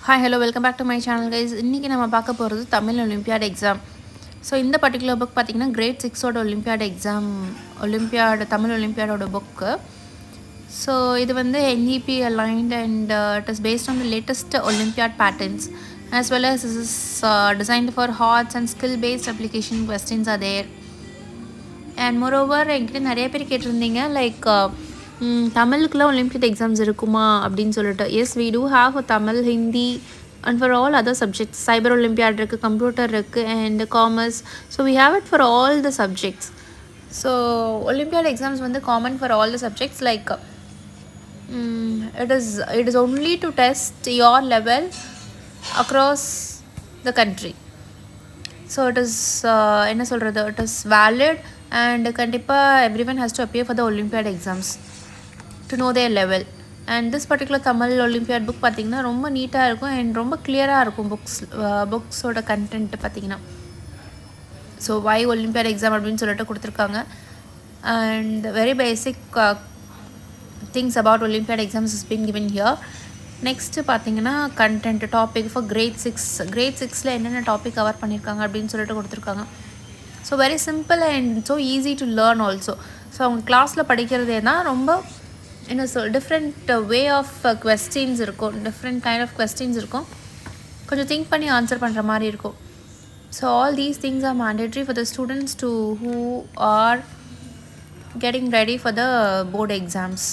Hi, hello, welcome back to my channel guys. இன்னைக்கு நம்ம பார்க்க போகிறது தமிழ் ஒலிம்பியாட் எக்ஸாம். ஸோ இந்த பர்டிகுலர் புக் பார்த்தீங்கன்னா கிரேட் 6ஓட ஒலிம்பியாட் எக்ஸாம் தமிழ் ஒலிம்பியாடோட புக்கு. ஸோ இது வந்து NEP aligned and it is based on the latest Olympiad patterns as well as this is designed for HOTS and skill based application questions are there. And moreover என்கிட்ட நிறைய பேர் கேட்டிருந்தீங்க like தமிழுக்குலாம் olympiad exams இருக்குமா அப்படின்னு சொல்லிட்டு. Yes, we do have Tamil, Hindi and for all other subjects. Cyber olympiad இருக்குது, computer இருக்குது and commerce. So we have it for all the subjects. So olympiad exams வந்து common for all the subjects. Like it is only to test your level across the country. So it is என்ன சொல்கிறது, it is valid and கண்டிப்பாக every one has to appear for the olympiad exams to know there level. And this particular Tamil olympiad book பார்த்திங்கன்னா ரொம்ப நீட்டாக இருக்கும் and ரொம்ப கிளியராக இருக்கும். புக்ஸோட கண்டென்ட் பார்த்திங்கன்னா. ஸோ வை ஒலிம்பியாட் எக்ஸாம் அப்படின்னு சொல்லிட்டு கொடுத்துருக்காங்க. And very basic things about olympiad exams is been given here. Next பார்த்தீங்கன்னா கண்டென்ட் டாபிக் ஃபார் கிரேட் 6 என்னென்ன டாபிக் கவர் பண்ணியிருக்காங்க அப்படின்னு சொல்லிட்டு கொடுத்துருக்காங்க. So very simple and so easy to learn also. So அவங்க கிளாஸில் படிக்கிறதே தான் ரொம்ப என்ன டிஃப்ரெண்ட் வே ஆஃப் கொஸ்டின்ஸ் இருக்கும், டிஃப்ரெண்ட் கைண்ட் ஆஃப் கொஸ்டின்ஸ் இருக்கும். கொஞ்சம் திங்க் பண்ணி ஆன்சர் பண்ணுற மாதிரி இருக்கும். So all these things are mandatory for the students to who are getting ready for the board exams.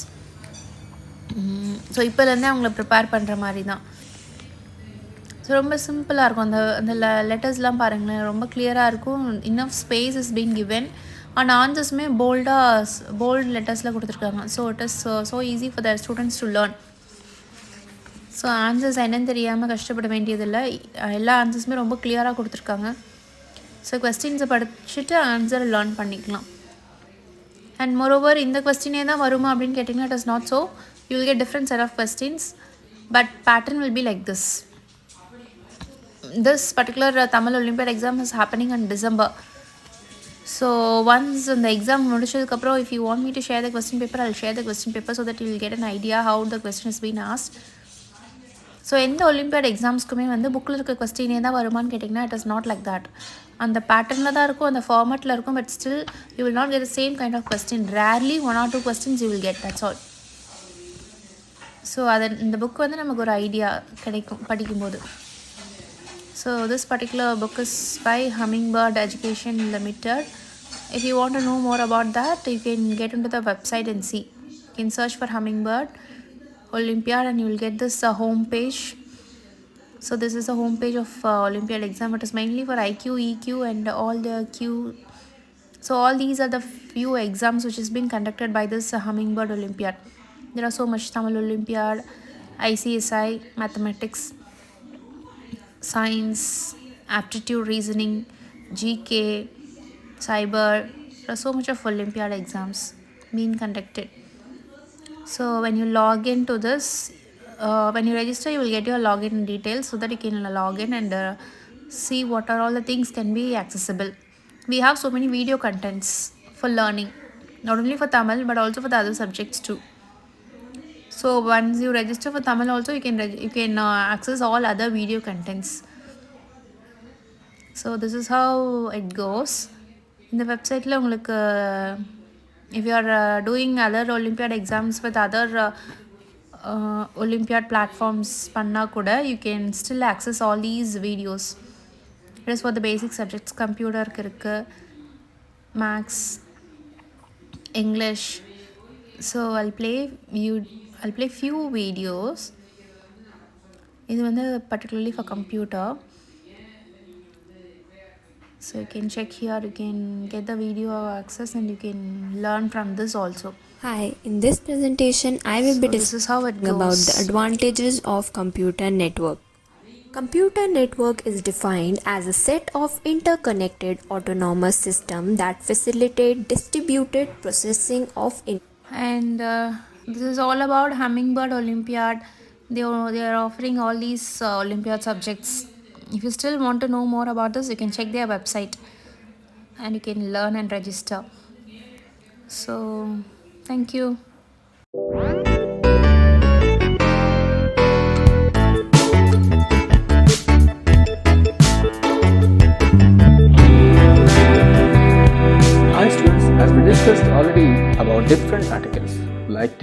So இப்போலேருந்தே அவங்கள ப்ரிப்பேர் பண்ணுற மாதிரி தான். ஸோ ரொம்ப சிம்பிளாக இருக்கும். அந்த லெட்டர்ஸ்லாம் பாருங்களேன், ரொம்ப கிளியராக இருக்கும். Enough space is been given and ஆன்சர்ஸுமே போல்ட் லெட்டர்ஸில் கொடுத்துருக்காங்க. So it is so easy for the students to learn. So answers என்னன்னு தெரியாமல் கஷ்டப்பட வேண்டியதில்லை. எல்லா ஆன்சர்ஸுமே ரொம்ப கிளியராக கொடுத்துருக்காங்க. ஸோ கொஸ்டின்ஸை படிச்சுட்டு ஆன்சரை லேர்ன் பண்ணிக்கலாம். அண்ட் மோரோவர் இந்த கொஸ்டினே தான் வருமா அப்படின்னு கேட்டிங்கன்னா it is not so. You will get different set of questions, but pattern will be like this. This particular Tamil Olympiad exam is happening in December. So once the exam முடிச்சதுக்கப்புறம், if you want me to share the question paper, I'll share the question paper so that you will get an idea how the question has been asked. So எந்த olympiad எக்ஸாம்ஸ்க்குமே வந்து புக்கில் இருக்க கொஸ்டினே தான் வருமானு கேட்டிங்கன்னா it is not like that. அந்த பேட்டர்னில் தான் இருக்கும், அந்த ஃபார்மேட்டில் இருக்கும். But still you will not get the same kind of question. Rarely 1 or 2 questions you will get, that's all. So இந்த புக் வந்து நமக்கு ஒரு ஐடியா கிடைக்கும் படிக்கும்போது. So this particular book is by Hummingbird Education Limited. If you want to know more about that, you can get into the website and see. You can search for Hummingbird Olympiad and you will get this home page. So this is the home page of Olympiad exam. It is mainly for IQ, EQ and all the Q. So all these are the few exams which has been conducted by this Hummingbird Olympiad. There are so much: Tamil Olympiad, ICSI, mathematics, science, aptitude, reasoning, GK, cyber. There are so much of Olympiad exams being conducted. So when you log into this, when you register, you will get your login details so that you can log in and see what are all the things can be accessible. We have so many video contents for learning, not only for Tamil but also for the other subjects too. So once you register for Tamil also, you can access all other video contents. So this is how it goes. In the website la ungalku, if you are doing other Olympiad exams with other Olympiad platforms panna kuda, you can still access all these videos. It is for the basic subjects: computer irukku, maths, English. So I'll play few videos. இது வந்து particularly for computer. So you can check here, you can get the video access and you can learn from this also. Hi, in this presentation I will be discussing about the advantages of computer network. Computer network is defined as a set of interconnected autonomous systems that facilitate distributed processing of and this is all about Hummingbird Olympiad. They are offering all these Olympiad subjects. If you still want to know more about this, you can check their website and you can learn and register. So thank you. discussed already about different articles like